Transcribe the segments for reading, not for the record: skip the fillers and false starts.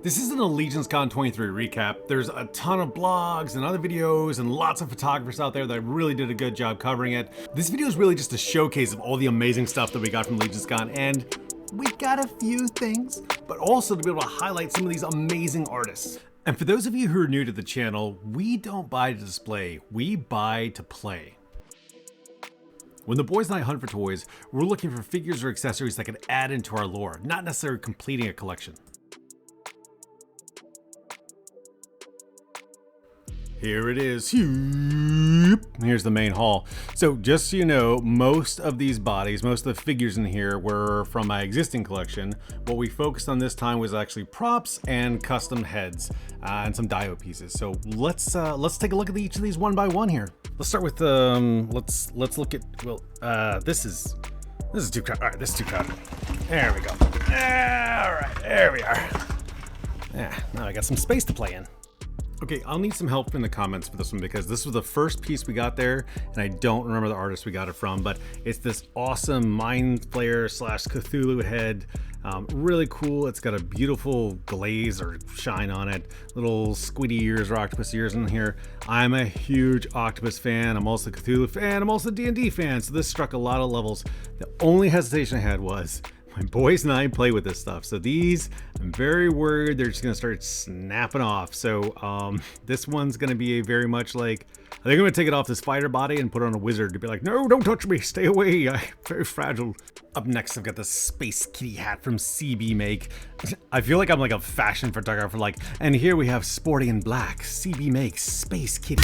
This isn't a Legionscon 23 recap. There's a ton of blogs and other videos and lots of photographers out there that really did a good job covering it. This video is really just a showcase of all the amazing stuff that we got from Legionscon, and we got a few things, but also to be able to highlight some of these amazing artists. And for those of you who are new to the channel, we don't buy to display, we buy to play. When the boys and I hunt for toys, we're looking for figures or accessories that can add into our lore, not necessarily completing a collection. Here it is. Here's the main haul. So just so you know, most of these bodies, most of the figures in here were from my existing collection. What we focused on this time was actually props and custom heads and some dio pieces. So let's take a look at each of these one by one here. Let's start with let's look at, well, this is too crowded. All right, this is too crowded. There we go. All right, there we are. Yeah, now I got some space to play in. Okay, I'll need some help in the comments for this one because this was the first piece we got there and I don't remember the artist we got it from, but it's this awesome Mind Flayer / Cthulhu head. Really cool. It's got a beautiful glaze or shine on it. Little squiddy ears or octopus ears in here. I'm a huge octopus fan. I'm also a Cthulhu fan. I'm also a D&D fan. So this struck a lot of levels. The only hesitation I had was my boys and I play with this stuff. So these, I'm very worried they're just gonna start snapping off. So this one's gonna be a very much like, I think I'm gonna take it off this fighter body and put it on a wizard to be like, no, don't touch me, stay away, I'm very fragile. Up next, I've got the Space Kitty hat from CB Make. I feel like I'm like a fashion photographer, like, and here we have Sporty in Black, CB Makes Space Kitty.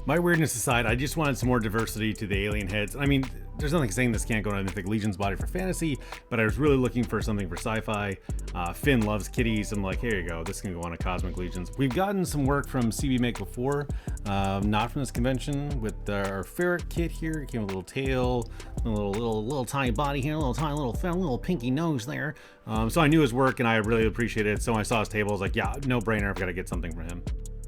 My weirdness aside, I just wanted some more diversity to the alien heads. I mean, there's nothing saying this can't go on a Mythic Legion's body for fantasy, but I was really looking for something for sci-fi. Finn loves kitties. I'm like, here you go. This can go on a Cosmic Legions. We've gotten some work from CB Make before, not from this convention, with our ferret kit here. It came with a little tail, a little tiny body here, a little tiny little pinky nose there. So I knew his work and I really appreciated it. So when I saw his table, I was like, yeah, no brainer. I've got to get something for him.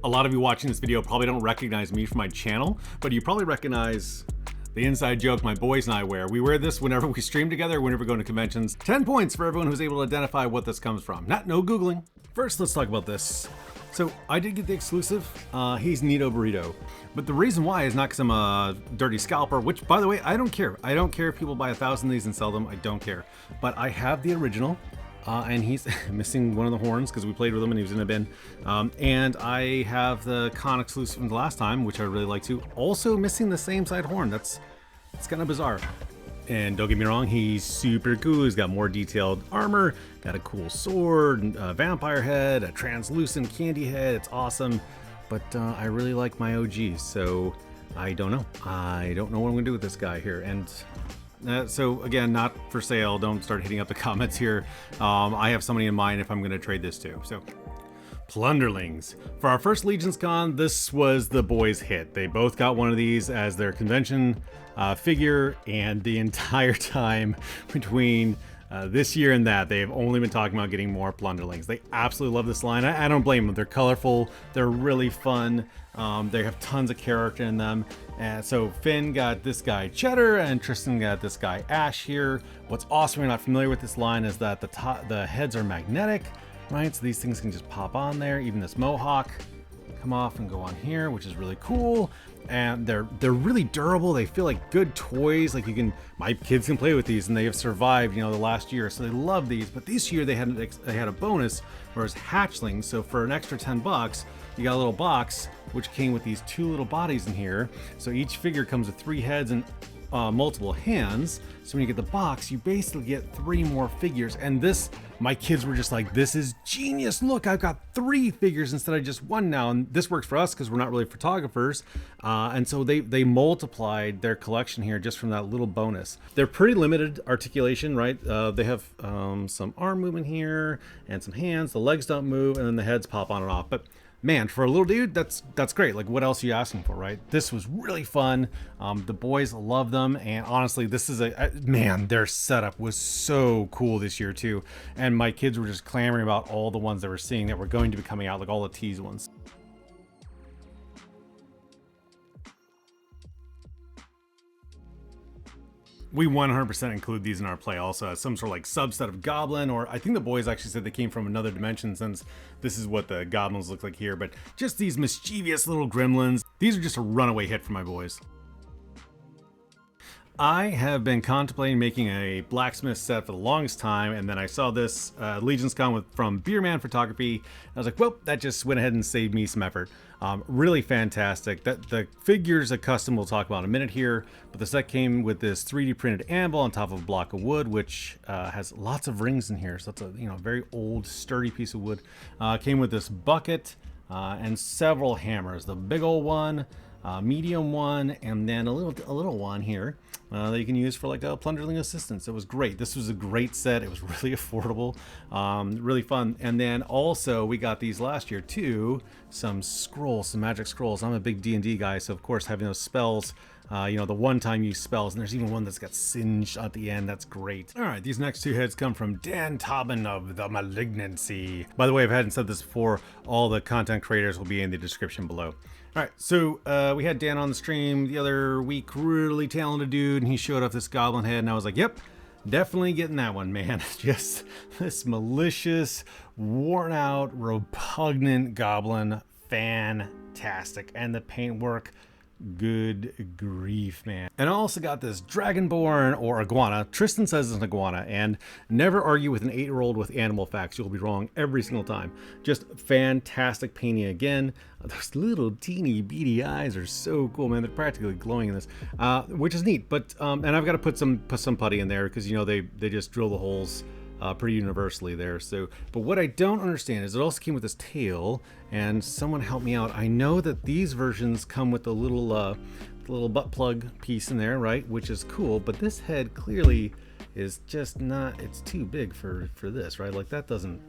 A lot of you watching this video probably don't recognize me from my channel, but you probably recognize the inside joke my boys and I wear. We wear this whenever we stream together, whenever we go to conventions. 10 points for everyone who's able to identify what this comes from. No Googling. First, let's talk about this. So I did get the exclusive. He's Neato Burrito. But the reason why is not because I'm a dirty scalper, which, by the way, I don't care. I don't care if people buy 1,000 of these and sell them. I don't care. But I have the original. And he's missing one of the horns because we played with him and he was in a bin. And I have the con exclusive from the last time, which I really like too. Also missing the same side horn. It's kind of bizarre. And don't get me wrong, he's super cool. He's got more detailed armor, got a cool sword, a vampire head, a translucent candy head. It's awesome. But I really like my OGs, so I don't know. I don't know what I'm gonna do with this guy here. And so again, not for sale. Don't start hitting up the comments here. I have somebody in mind if I'm going to trade this to. So, Plunderlings. For our first Legionscon, this was the boys' hit. They both got one of these as their convention figure, and the entire time between this year and that, they've only been talking about getting more Plunderlings. They absolutely love this line. I don't blame them. They're colorful. They're really fun. They have tons of character in them. And so Finn got this guy Cheddar and Tristan got this guy Ash here. What's awesome, if you're not familiar with this line, is that the heads are magnetic, right? So these things can just pop on there. Even this mohawk come off and go on here, which is really cool. And they're really durable. They feel like good toys. Like my kids can play with these, and they have survived, the last year. So they love these. But this year they had a bonus where it's hatchlings. So for an extra $10, you got a little box which came with these 2 little bodies in here. So each figure comes with 3 heads and multiple hands. So when you get the box, you basically get 3 more figures. And this, my kids were just like, this is genius. Look, I've got 3 figures instead of just 1 now. And this works for us because we're not really photographers. And so they multiplied their collection here just from that little bonus. They're pretty limited articulation, right? They have some arm movement here and some hands. The legs don't move, and then the heads pop on and off. But man, for a little dude, that's great. Like, what else are you asking for, right? This was really fun. The boys love them, and honestly, this is man, their setup was so cool this year too. And my kids were just clamoring about all the ones they were seeing that were going to be coming out, like all the tease ones. We 100% include these in our play also as some sort of like subset of goblin, or I think the boys actually said they came from another dimension since this is what the goblins look like here, but just these mischievous little gremlins. These are just a runaway hit for my boys. I have been contemplating making a Blacksmith set for the longest time, and then I saw this Legionscon from Beerman Photography. I was like, well, that just went ahead and saved me some effort. Really fantastic. The figures a custom we'll talk about in a minute here, but the set came with this 3D printed anvil on top of a block of wood, which has lots of rings in here. So that's a very old, sturdy piece of wood. Came with this bucket and several hammers. The big old one, medium one, and then a little one here that you can use for like a plunderling assistance. It was great. This was a great set. It was really affordable, really fun. And then also we got these last year too, some scrolls, some magic scrolls. I'm a big D&D guy, so of course having those spells, the one-time use spells, and there's even one that's got singed at the end. That's great. All right, these next two heads come from Dan Tobin of the Malignancy. By the way, if I hadn't said this before, all the content creators will be in the description below. All right, so we had Dan on the stream the other week, really talented dude, and he showed off this goblin head, and I was like, yep, definitely getting that one, man. Just this malicious, worn out, repugnant goblin, fantastic. And the paintwork, good grief, man. And I also got this dragonborn or iguana. Tristan says it's an iguana, and never argue with an 8-year-old with animal facts. You'll be wrong every single time. Just fantastic painting again. Those little teeny beady eyes are so cool, man. They're practically glowing in this, which is neat. But and I've got to put some putty in there because they just drill the holes pretty universally there. So, but what I don't understand is it also came with this tail, and someone help me out. I know that these versions come with the little butt plug piece in there, right? Which is cool, but this head clearly is just not, it's too big for this, right? Like that doesn't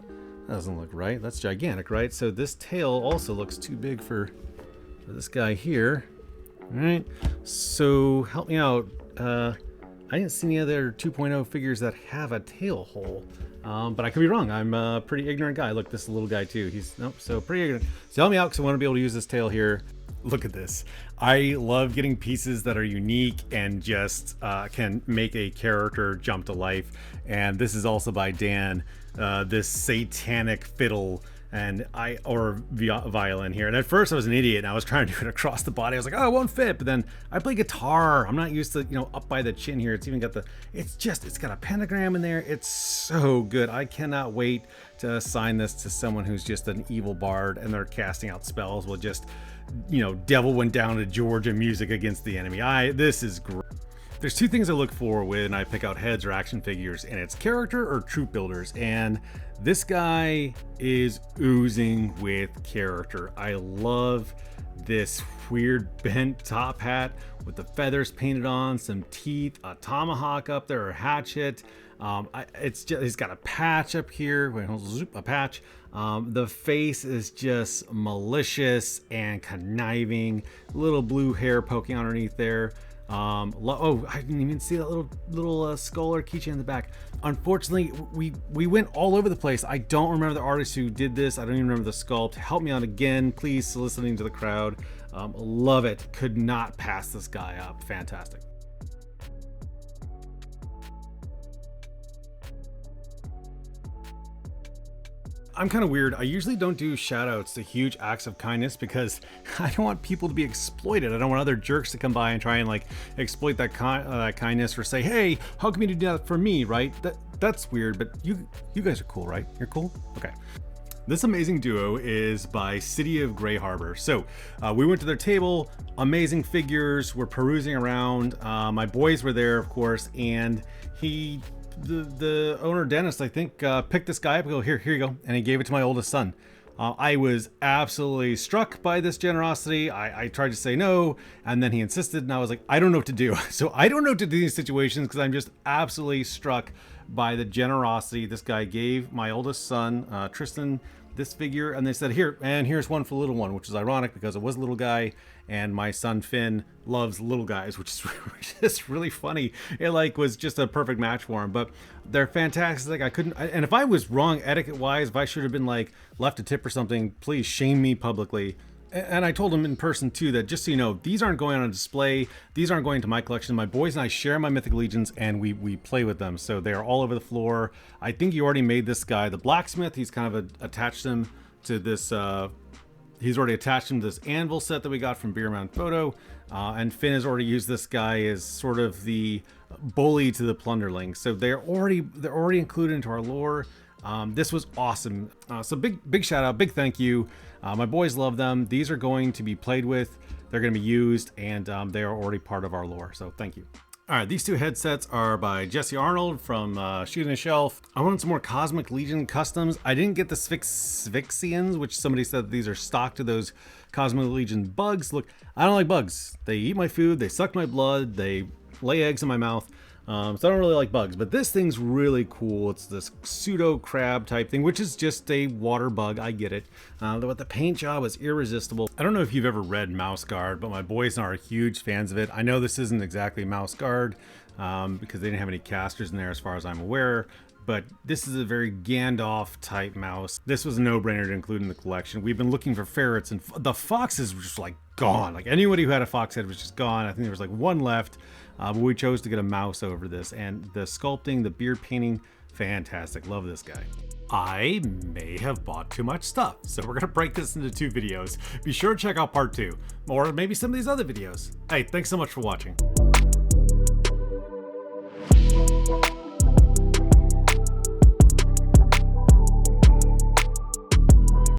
look right. That's gigantic, right? So this tail also looks too big for this guy here. All right, so help me out. I didn't see any other 2.0 figures that have a tail hole, but I could be wrong. I'm a pretty ignorant guy. Look, this little guy too. He's so pretty ignorant. So help me out because I want to be able to use this tail here. Look at this. I love getting pieces that are unique and just can make a character jump to life. And this is also by Dan, this satanic fiddle or violin here. And at first I was an idiot and I was trying to do it across the body. I was like, oh, it won't fit. But then I play guitar. I'm not used to, up by the chin here. It's even got it's got a pentagram in there. It's so good. I cannot wait to assign this to someone who's just an evil bard and they're casting out spells with just, devil went down to Georgia music against the enemy. This is great. There's two things I look for when I pick out heads or action figures, and it's character or troop builders. And this guy is oozing with character. I love this weird bent top hat with the feathers painted on, some teeth, a tomahawk up there, a hatchet. He's got a patch up here. Wait, a patch. The face is just malicious and conniving. Little blue hair poking underneath there. I didn't even see that little skull or keychain in the back. Unfortunately, we went all over the place. I don't remember the artist who did this. I don't even remember the sculpt. Help me out again, please. Soliciting to the crowd. Love it. Could not pass this guy up. Fantastic. I'm kind of weird. I usually don't do shout outs to huge acts of kindness because I don't want people to be exploited. I don't want other jerks to come by and try and like exploit that kindness or say, hey, how come you do that for me, right? That's weird, but you guys are cool, right? You're cool? Okay. This amazing duo is by City of Gray Harbor. So we went to their table, amazing figures, we're perusing around. My boys were there, of course, and the owner, Dennis, I think, picked this guy up and go, here you go. And he gave it to my oldest son. I was absolutely struck by this generosity. I tried to say no, and then he insisted, and I was like, I don't know what to do. So I don't know what to do in these situations because I'm just absolutely struck by the generosity. This guy gave my oldest son, Tristan, this figure, and they said, here's one for the little one, which is ironic because it was a little guy, and my son Finn loves little guys, which is just really funny. It was just a perfect match for him. But they're fantastic. And if I was wrong etiquette wise, if I should have been left a tip or something, please shame me publicly. And I told him in person too that just so you know, these aren't going on display. These aren't going to my collection. My boys and I share my Mythic Legions, and we play with them. So they're all over the floor. I think he already made this guy the Blacksmith. He's kind of attached them to this. He's already attached him to this anvil set that we got from Beer Mountain Photo. And Finn has already used this guy as sort of the bully to the Plunderling. So they're already included into our lore. This was awesome. So big shout out, big thank you. My boys love them. These are going to be played with. They're going to be used, and they are already part of our lore. So thank you. All right, these two headsets are by Jesse Arnold from Shooting a Shelf. I wanted some more Cosmic Legion customs. I didn't get the Sphyxians, which somebody said these are stock to those Cosmic Legion bugs. Look, I don't like bugs. They eat my food, they suck my blood, they lay eggs in my mouth. So I don't really like bugs, but this thing's really cool. It's this pseudo crab type thing, which is just a water bug. I get it. But the paint job is irresistible. I don't know if you've ever read Mouse Guard, but my boys are huge fans of it. I know this isn't exactly Mouse Guard because they didn't have any casters in there as far as I'm aware, but this is a very Gandalf type mouse. This was a no-brainer to include in the collection. We've been looking for ferrets, and the foxes were just like gone. Like anybody who had a fox head was just gone. I think there was like one left. But we chose to get a mouse over this, and the sculpting, the beard painting, fantastic. Love this guy. I may have bought too much stuff, so we're gonna break this into 2 videos. Be sure to check out part 2, or maybe some of these other videos. Hey, thanks so much for watching.